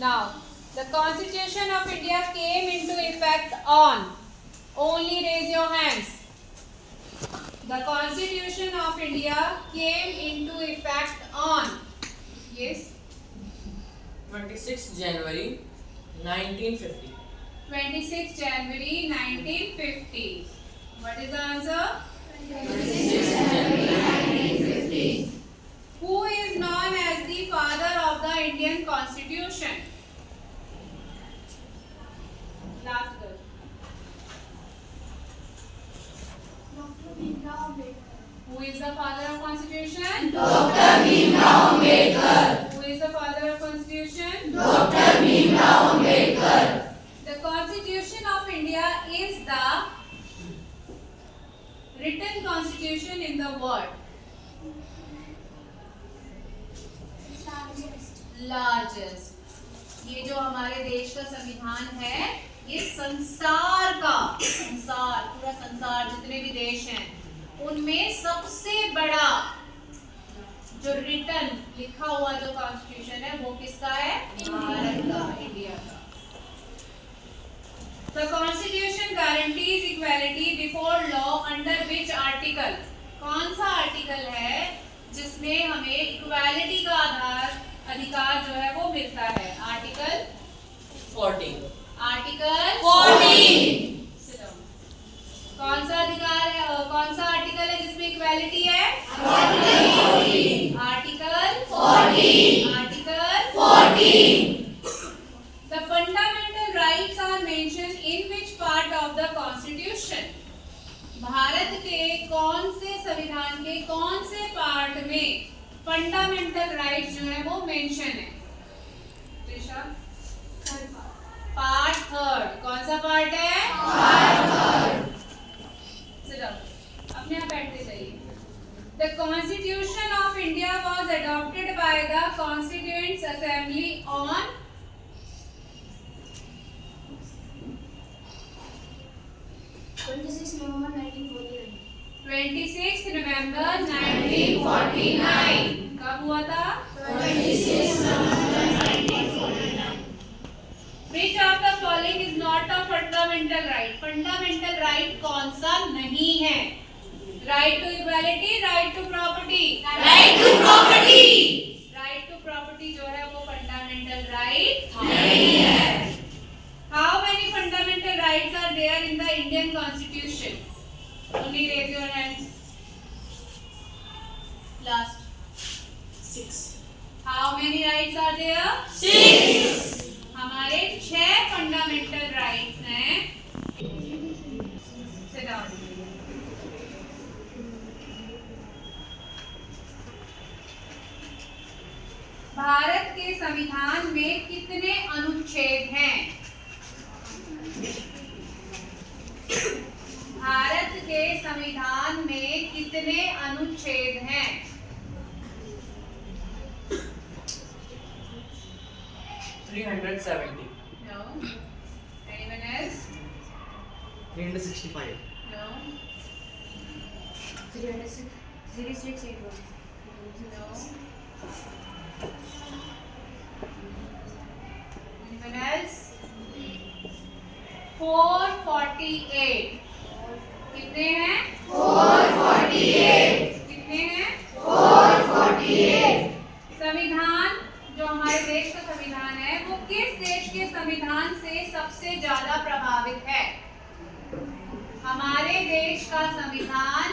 Now, the Constitution of India came into effect on. Only raise your hands. The Constitution of India came into effect on. Yes. 26 January 1950. 26 January 1950. What is the answer? 26 January 1950. Who is known as the father of the Indian Constitution? Last girl. Who is the father of Constitution? Dr. Bhimrao Ambedkar. Who is the father of Constitution? Dr. Bhimrao Ambedkar. The Constitution of India is the written constitution in the world. Largest. ये जो हमारे देश का संविधान है, ये संसार पूरा संसार जितने भी देश हैं, उनमें सबसे बड़ा जो रिटन लिखा हुआ जो कॉन्स्टिट्यूशन है वो किसका है? भारत का, इंडिया का। The Constitution guarantees equality before law under which article? कौन सा आर्टिकल है जिसमें हमें इक्वालिटी का अधिकार जो है वो मिलता है? आर्टिकल 14. आर्टिकल 14. कौन सा अधिकार है, कौन सा आर्टिकल है जिसमें इक्वालिटी है? Article 14. Article 14. The fundamental rights are mentioned in which part of the Constitution? Bharat के कौन से संविधान के कौन से पार्ट में फंडामेंटल राइट्स जो है वो मेंशन है? त्रिशा, पार्ट 3. कौन सा पार्ट है? Part 3. अपने आप बैठते जाइए. The Constitution of India was adopted by the Constituent Assembly on 26 November 1949. 26 November 1949. कब हुआ था? 26 November 1949. Which of the following is not a fundamental right? Fundamental right कौन सा नहीं है? Right to equality, right to property. Right to property. Right to property जो है वो fundamental right नहीं है. How many fundamental rights are there in the Indian Constitution? Only raise your hands. Last. 6. How many rights are there? 6. हमारे 6 fundamental rights हैं. Sit down. Bharat के संविधान में कितने अनुच्छेद हैं? भारत के संविधान में कितने अनुच्छेद हैं? 370. No. Anyone else? 365. No. 3681. No. Anyone else? 448. कितने हैं? 448. कितने हैं? 448. संविधान जो हमारे देश का संविधान है वो किस देश के संविधान से सबसे ज्यादा प्रभावित है? हमारे देश का संविधान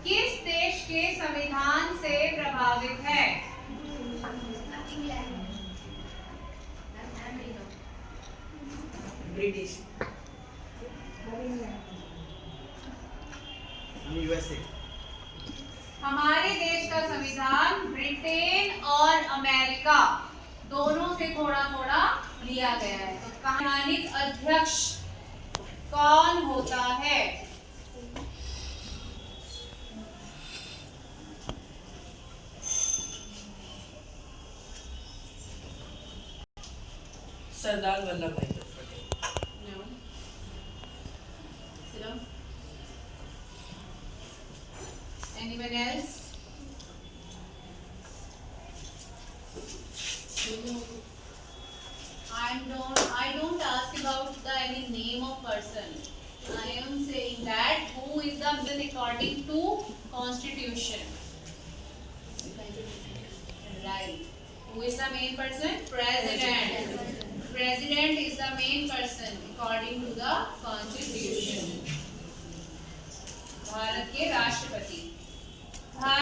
किस देश के संविधान से प्रभावित है? British. USA. हमारे देश का संविधान ब्रिटेन और अमेरिका दोनों से थोड़ा थोड़ा लिया गया है. तो संवैधानिक अध्यक्ष कौन होता है? सरदार वल्लभ भाई Patel. No. Sit down. Anyone else? I don't ask about the any name of person. I am saying that who is the man according to constitution. Right. Who is the main person? President. President is the main person according to the constitution. Bharat के राष्ट्रपति